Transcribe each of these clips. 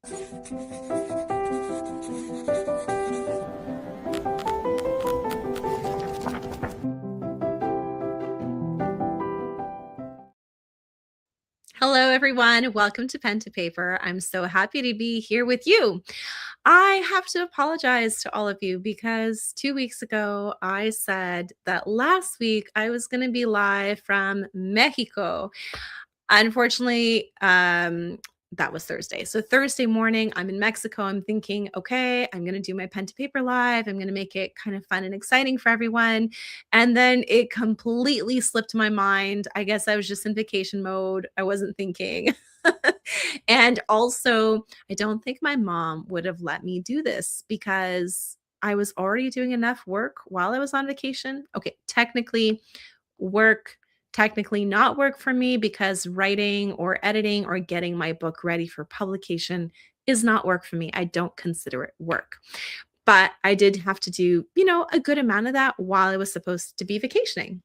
Hello, everyone. Welcome to Pen to Paper. I'm so happy to be here with you. I have to apologize to all of you because 2 weeks ago I said that last week I was going to be live from Mexico. Unfortunately, that was Thursday. So Thursday morning, I'm in Mexico. I'm thinking, okay, I'm going to do my pen to paper live. I'm going to make it kind of fun and exciting for everyone. And then it completely slipped my mind. I guess I was just in vacation mode. I wasn't thinking. And also, I don't think my mom would have let me do this because I was already doing enough work while I was on vacation. Okay, work technically not work for me because writing or editing or getting my book ready for publication is not work for me. I don't consider it work. But I did have to do, a good amount of that while I was supposed to be vacationing.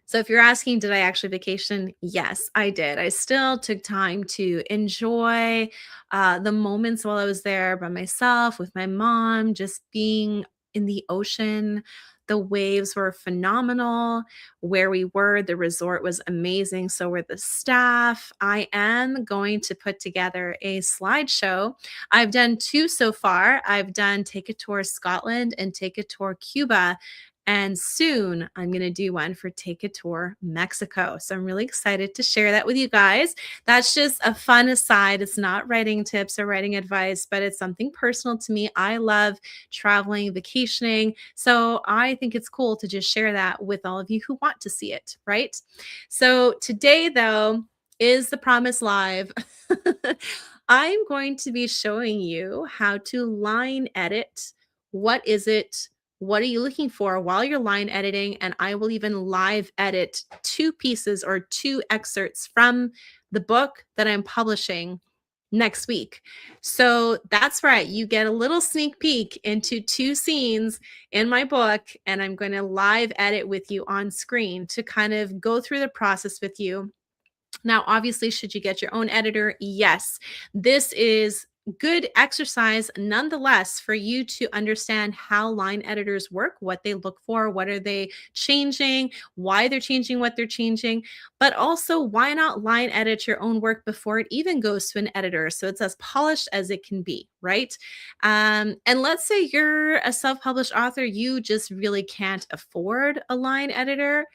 So if you're asking, did I actually vacation? Yes, I did. I still took time to enjoy the moments while I was there by myself with my mom, just being in the ocean. The waves were phenomenal. Where we were, the resort was amazing. So were the staff. I am going to put together a slideshow. I've done two so far. I've done Take a Tour Scotland and Take a Tour Cuba. And soon I'm going to do one for Take a Tour Mexico. So I'm really excited to share that with you guys. That's just a fun aside. It's not writing tips or writing advice, but it's something personal to me. I love traveling, vacationing. So I think it's cool to just share that with all of you who want to see it, right? So today, though, is the Promise Live. I'm going to be showing you how to line edit. What is it? What are you looking for while you're line editing? And I will even live edit two pieces or two excerpts from the book that I'm publishing next week. So that's right. You get a little sneak peek into two scenes in my book, and I'm going to live edit with you on screen to kind of go through the process with you. Now, obviously, should you get your own editor? Yes. This is good exercise nonetheless for you to understand how line editors work, what they look for, what are they changing, why they're changing what they're changing, but also why not line edit your own work before it even goes to an editor so it's as polished as it can be, right? And let's say you're a self-published author, you just really can't afford a line editor.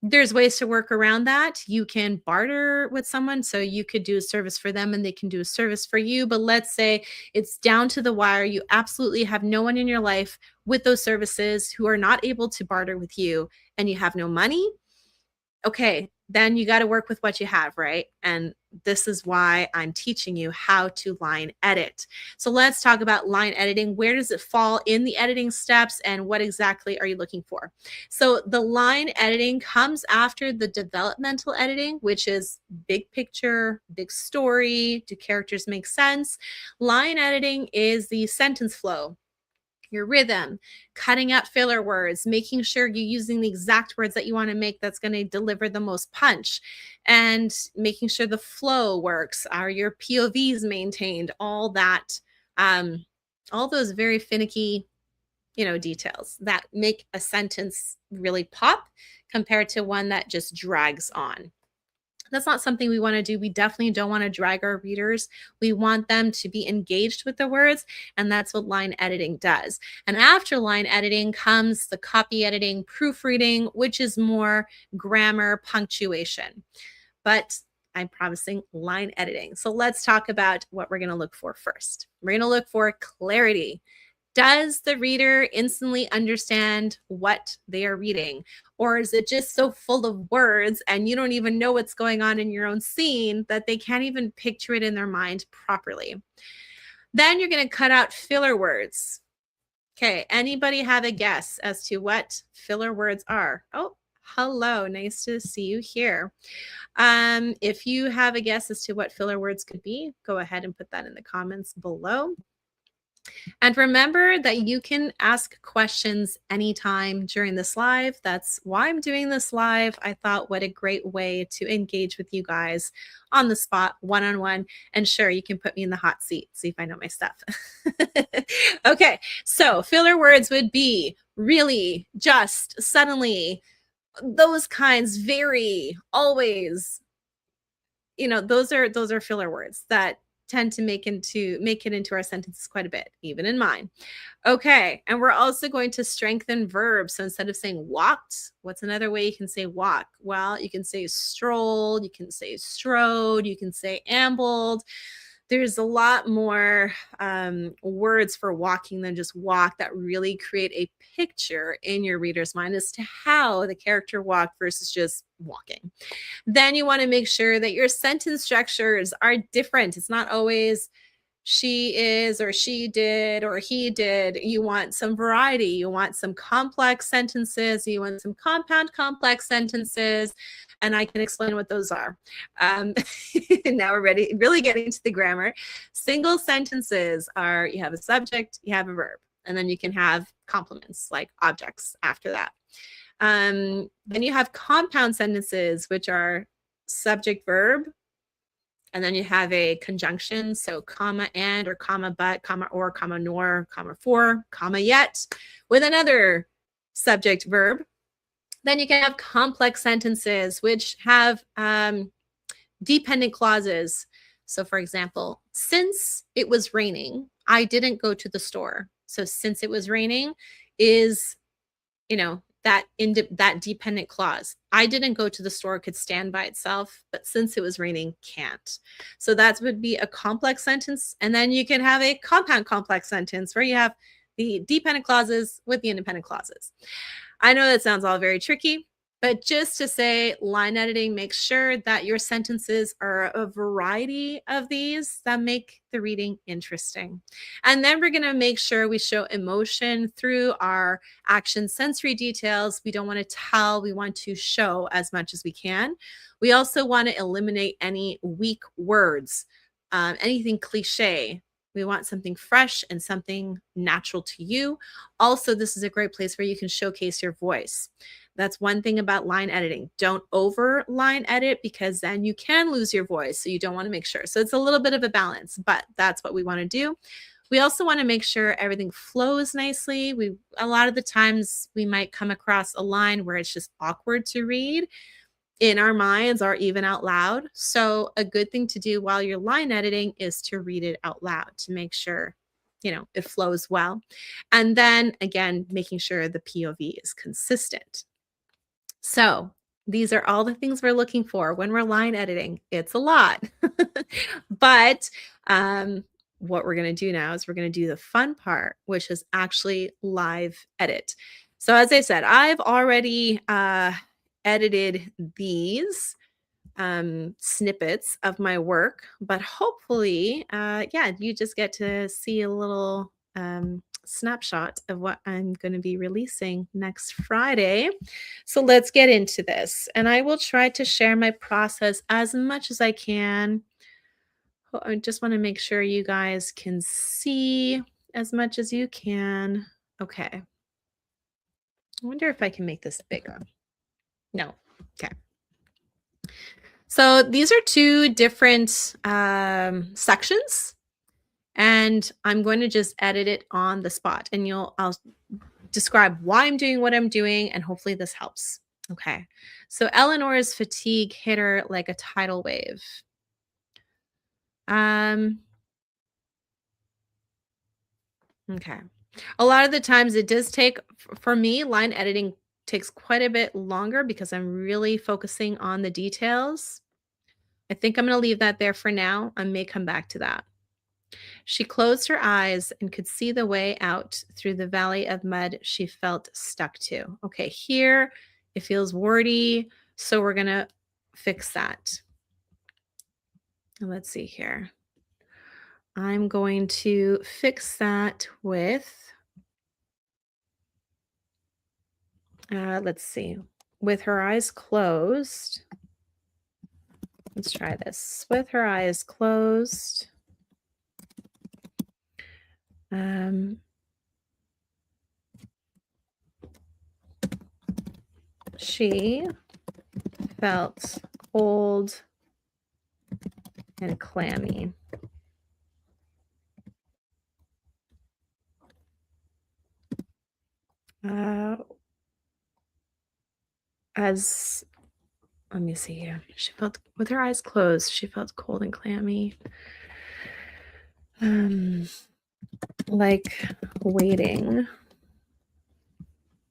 There's ways to work around that. You can barter with someone. So you could do a service for them and they can do a service for you. But let's say it's down to the wire. You absolutely have no one in your life with those services who are not able to barter with you and you have no money. Okay, then you got to work with what you have, right? And this is why I'm teaching you how to line edit. So let's talk about line editing. Where does it fall in the editing steps and what exactly are you looking for? So the line editing comes after the developmental editing, which is big picture, big story. Do characters make sense? Line editing is the sentence flow, your rhythm, cutting out filler words, making sure you're using the exact words that you want to make that's going to deliver the most punch, and making sure the flow works. Are your POVs maintained? All that, all those very finicky, details that make a sentence really pop compared to one that just drags on. That's not something we want to do. We definitely don't want to drag our readers. We want them to be engaged with the words, and that's what line editing does. And after line editing comes the copy editing, proofreading, which is more grammar, punctuation. But I'm promising line editing. So let's talk about what we're going to look for first. We're going to look for clarity. Does the reader instantly understand what they are reading? Or is it just so full of words and you don't even know what's going on in your own scene that they can't even picture it in their mind properly? Then you're going to cut out filler words. Okay, anybody have a guess as to what filler words are? Oh, hello, nice to see you here. If you have a guess as to what filler words could be, go ahead and put that in the comments below. And remember that you can ask questions anytime during this live. That's why I'm doing this live. I thought what a great way to engage with you guys on the spot, one on one. And sure, you can put me in the hot seat, see if I know my stuff. Okay, so filler words would be really, just, suddenly, those kinds, very, always. Those are filler words that tend to make it into our sentences quite a bit, even in mine. Okay, and we're also going to strengthen verbs. So instead of saying walked, what's another way you can say walk? Well, you can say strolled, you can say strode, you can say ambled. There's a lot more words for walking than just walk that really create a picture in your reader's mind as to how the character walked versus just walking. Then you want to make sure that your sentence structures are different. It's not always she is or she did or he did. You want some variety. You want some complex sentences. You want some compound complex sentences. And I can explain what those are. Um, Now we're ready, really getting to the grammar. Single sentences are you have a subject, you have a verb, and then you can have complements like objects after that. Then you have compound sentences, which are subject verb, and then you have a conjunction, so comma and or comma but, comma or, comma nor, comma for, comma yet, with another subject verb. Then you can have complex sentences, which have dependent clauses. So for example, since it was raining, I didn't go to the store. So since it was raining is, that dependent clause. I didn't go to the store could stand by itself, but since it was raining, can't. So that would be a complex sentence. And then you can have a compound complex sentence where you have the dependent clauses with the independent clauses. I know that sounds all very tricky, but just to say, line editing makes sure that your sentences are a variety of these that make the reading interesting. And then we're going to make sure we show emotion through our action sensory details. We don't want to tell, we want to show as much as we can. We also want to eliminate any weak words, anything cliche. We want something fresh and something natural to you. Also, this is a great place where you can showcase your voice. That's one thing about line editing. Don't over line edit because then you can lose your voice. So you don't want to make sure. So it's a little bit of a balance, but that's what we want to do. We also want to make sure everything flows nicely. A lot of the times we might come across a line where it's just awkward to read in our minds or even out loud. So a good thing to do while you're line editing is to read it out loud to make sure, it flows well. And then again, making sure the POV is consistent. So these are all the things we're looking for when we're line editing. It's a lot. But what we're going to do now is we're going to do the fun part, which is actually live edit. So as I said, I've already edited these snippets of my work, but hopefully, you just get to see a little snapshot of what I'm going to be releasing next Friday. So let's get into this. And I will try to share my process as much as I can. I just want to make sure you guys can see as much as you can. Okay. I wonder if I can make this bigger. No. Okay. So these are two different sections, and I'm going to just edit it on the spot, and I'll describe why I'm doing what I'm doing, and hopefully this helps. Okay. So Eleanor's fatigue hit her like a tidal wave. Okay. A lot of the times it does take, for me, line editing takes quite a bit longer because I'm really focusing on the details. I think I'm going to leave that there for now. I may come back to that. She closed her eyes and could see the way out through the valley of mud she felt stuck to. Okay, here it feels wordy, so we're going to fix that. Let's see here. I'm going to fix that with, let's see, with her eyes closed. Let's try this. With her eyes closed. Um, she felt cold and clammy. Uh, as Let me see here. She felt with her eyes closed, she felt cold and clammy. Um, like waiting.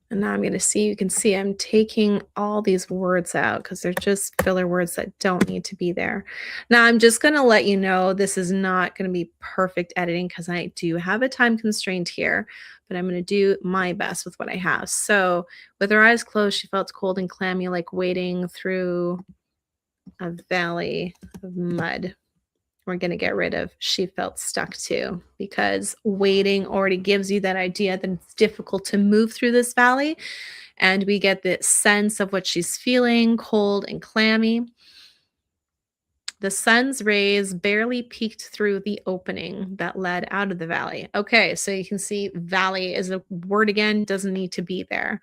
And now I'm going to see, you can see I'm taking all these words out because they're just filler words that don't need to be there. Now I'm just going to let you know this is not going to be perfect editing because I do have a time constraint here, but I'm going to do my best with what I have. So with her eyes closed, she felt cold and clammy, like wading through a valley of mud. We're going to get rid of she felt stuck too, because waiting already gives you that idea that it's difficult to move through this valley. And we get the sense of what she's feeling, cold and clammy. The sun's rays barely peeked through the opening that led out of the valley. Okay, so you can see valley is a word again, doesn't need to be there.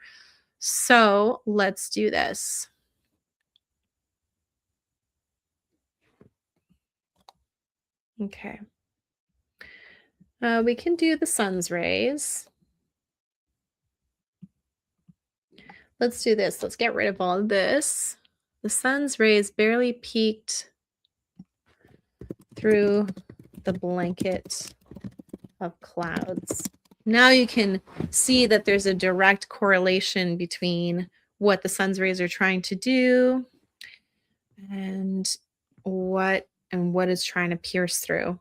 So let's do this. Okay. We can do the sun's rays. Let's do this. Let's get rid of all of this. The sun's rays barely peeked through the blanket of clouds. Now you can see that there's a direct correlation between what the sun's rays are trying to do and what it's trying to pierce through.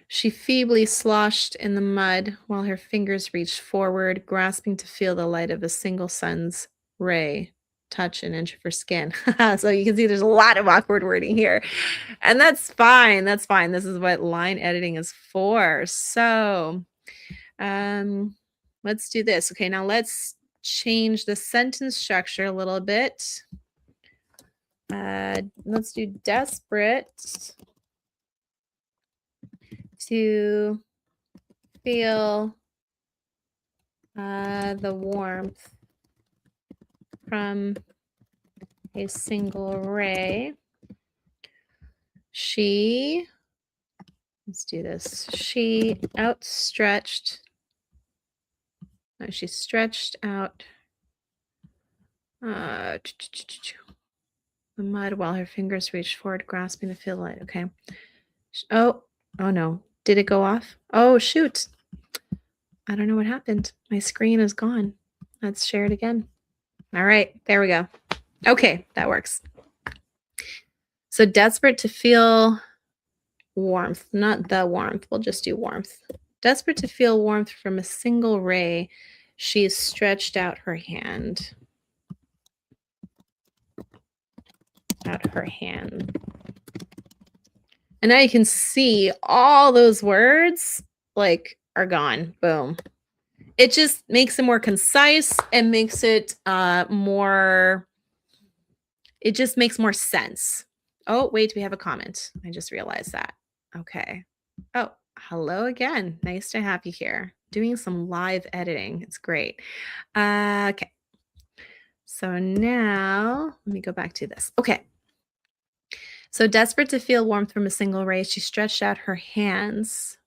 She feebly sloshed in the mud while her fingers reached forward, grasping to feel the light of a single sun's ray touch an inch of her skin. So you can see there's a lot of awkward wording here. And that's fine. That's fine. This is what line editing is for. So let's do this. Okay, now let's change the sentence structure a little bit. Let's do desperate to feel the warmth from a single ray. Let's do this. She stretched out the mud while her fingers reached forward, grasping the feel light. Okay. Oh no. Did it go off? Oh, shoot. I don't know what happened. My screen is gone. Let's share it again. All right, there we go. Okay, that works. So desperate to feel warmth, not the warmth. We'll just do warmth. Desperate to feel warmth from a single ray, she stretched out her hand. And now you can see all those words like are gone. Boom. It just makes it more concise and makes it it just makes more sense. Oh, wait, we have a comment. I just realized that. Okay. Oh, hello again. Nice to have you here. Doing some live editing. It's great. Okay. So now let me go back to this. Okay. So desperate to feel warmth from a single ray, she stretched out her hands.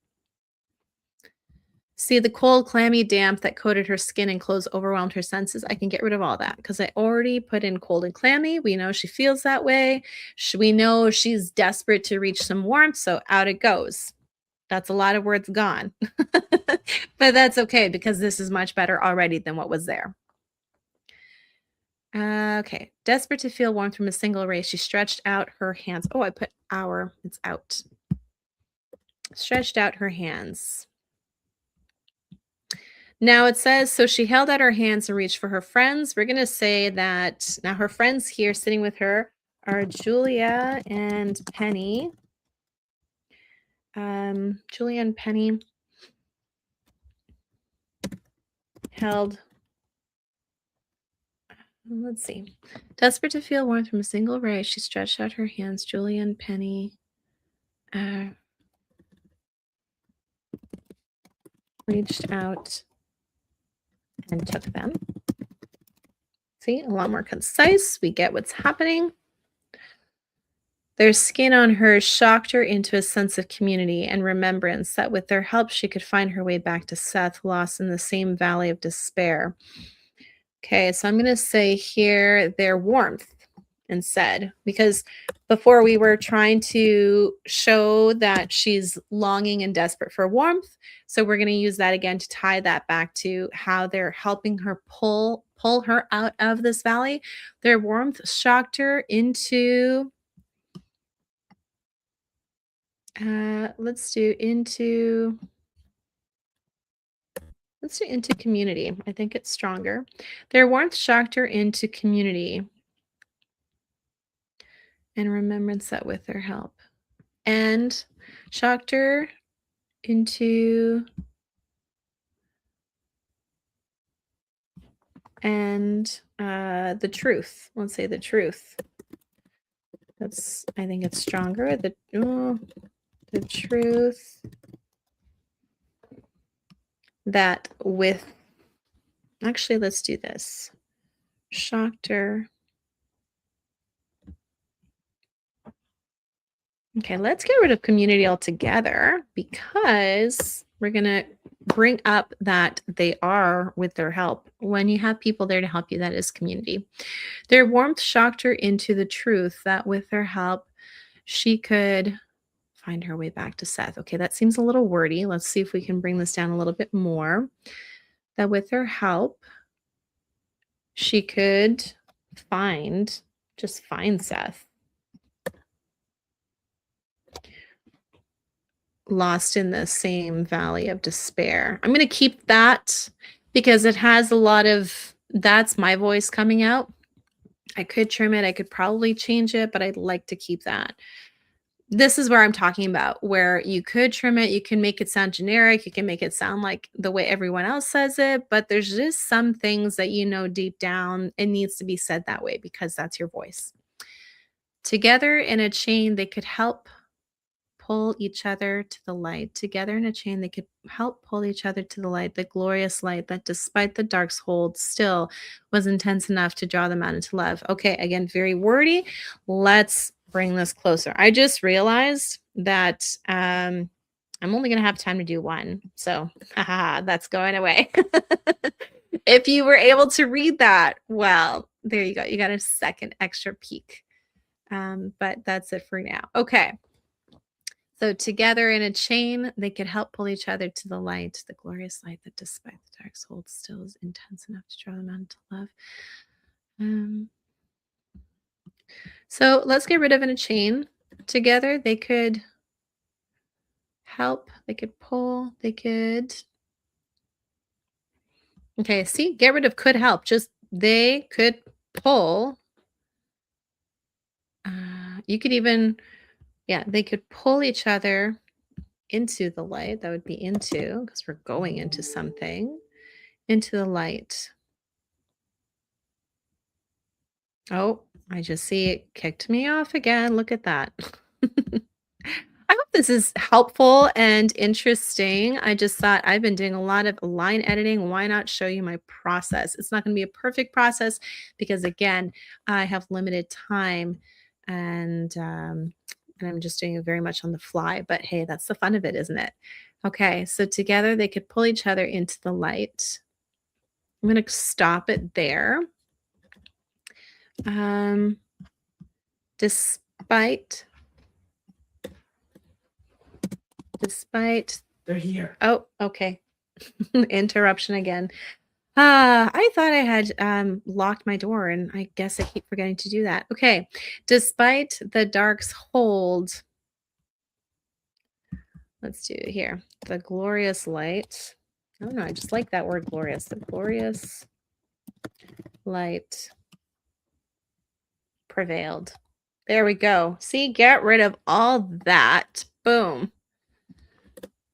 See the cold, clammy damp that coated her skin and clothes overwhelmed her senses. I can get rid of all that because I already put in cold and clammy. We know she feels that way. We know she's desperate to reach some warmth, so out it goes. That's a lot of words gone. But that's okay because this is much better already than what was there. Okay. Desperate to feel warmth from a single ray, she stretched out her hands. Oh, I put our. It's out. Stretched out her hands. Now it says, so she held out her hands and reached for her friends. We're going to say that now her friends here sitting with her are Julia and Penny. Julia and Penny held, let's see. Desperate to feel warmth from a single ray, she stretched out her hands. Julia and Penny reached out and took them. See, a lot more concise. We get what's happening. Their skin on her shocked her into a sense of community and remembrance that with their help she could find her way back to Seth, lost in the same valley of despair. Okay, so I'm going to say here their warmth instead, because before we were trying to show that she's longing and desperate for warmth. So we're going to use that again to tie that back to how they're helping her pull her out of this valley. Their warmth shocked her into let's do into community. I think it's stronger. Their warmth shocked her into community and remembrance that with their help. And shocked her into the truth. Let's say the truth. I think it's stronger. The truth that with, actually, let's do this. Shocked her. Okay, let's get rid of community altogether because we're going to bring up that they are with their help. When you have people there to help you, that is community. Their warmth shocked her into the truth that with their help, she could find her way back to Seth. Okay, that seems a little wordy. Let's see if we can bring this down a little bit more. That with their help, she could find Seth. Lost in the same valley of despair. I'm going to keep that because it has a lot of, that's my voice coming out. I could trim it. I could probably change it, but I'd like to keep that. This is where I'm talking about, where you could trim it. You can make it sound generic. You can make it sound like the way everyone else says it, but there's just some things that you know deep down it needs to be said that way because that's your voice. Together in a chain, they could help pull each other to the light. Together in a chain, they could help pull each other to the light, the glorious light that despite the dark's hold still was intense enough to draw them out into love. Okay, again, very wordy. Let's bring this closer. I just realized that I'm only going to have time to do one. So that's going away. If you were able to read that, well, there you go. You got a second extra peek. But that's it for now. Okay. So together in a chain, they could help pull each other to the light, the glorious light that despite the dark's hold still is intense enough to draw them out into love. So let's get rid of in a chain. Together, they could help, they could pull, they could... Okay, see, get rid of could help. Just they could pull. You could even, yeah, they could pull each other into the light. That would be into, because we're going into something, into the light. Oh, I just see it kicked me off again. Look at that. I hope this is helpful and interesting. I just thought I've been doing a lot of line editing. Why not show you my process? It's not going to be a perfect process because, again, I have limited time and I'm just doing it very much on the fly. But hey, that's the fun of it, isn't it? Okay, so together they could pull each other into the light. I'm going to stop it there. Despite they're here. Oh, okay. Interruption again. I thought I had locked my door and I guess I keep forgetting to do that. Okay. Despite the dark's hold, let's do it here. The glorious light. I don't know. I just like that word glorious. The glorious light prevailed. There we go. See, get rid of all that. Boom.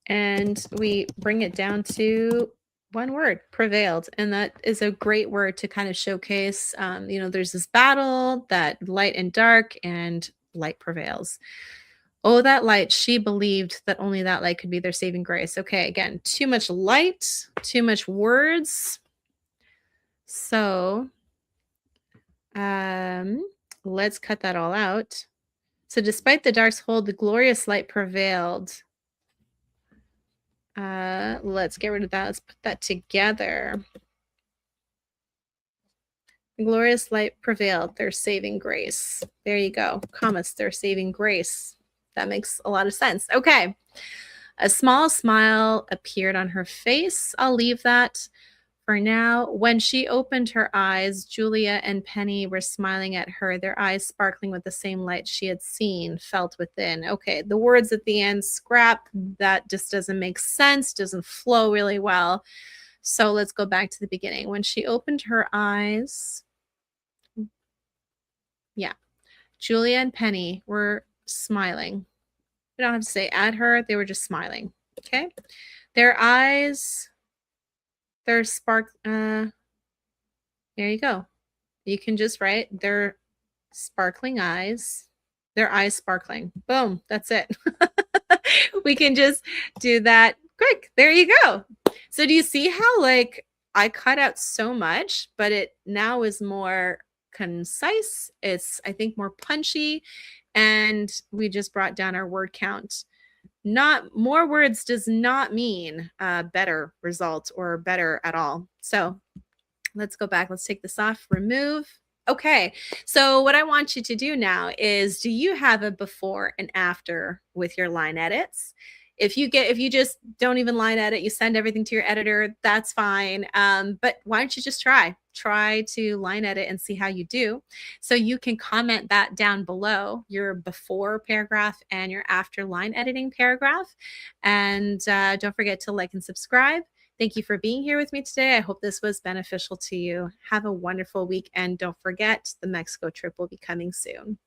And we bring it down to one word, prevailed. And that is a great word to kind of showcase, there's this battle that light and dark and light prevails. Oh, that light. She believed that only that light could be their saving grace. Okay, again, too much light, too much words. So, um, let's cut that all out. So, despite the dark's hold, the glorious light prevailed. Let's get rid of that. Let's put that together. The glorious light prevailed, their saving grace. There you go. Commas, their saving grace. That makes a lot of sense. Okay. A small smile appeared on her face. I'll leave that for now. When she opened her eyes, Julia and Penny were smiling at her, their eyes sparkling with the same light she had seen, felt within. Okay, the words at the end, scrap, that just doesn't make sense, doesn't flow really well. So let's go back to the beginning. When she opened her eyes, yeah, Julia and Penny were smiling. We don't have to say at her, they were just smiling. Okay. Their eyes, their spark, there you go. You can just write their sparkling eyes, their eyes sparkling. Boom. That's it. We can just do that quick. There you go. So do you see how like I cut out so much, but it now is more concise. It's, I think, more punchy. And we just brought down our word count. Not more words does not mean better result or better at all. So let's go back. Let's take this off, remove. Okay. So what I want you to do now is, do you have a before and after with your line edits? If you just don't even line edit, you send everything to your editor, that's fine. But why don't you just try to line edit and see how you do. So you can comment that down below, your before paragraph and your after line editing paragraph. And don't forget to like and subscribe. Thank you for being here with me today. I hope this was beneficial to you. Have a wonderful week. And don't forget, the Mexico trip will be coming soon.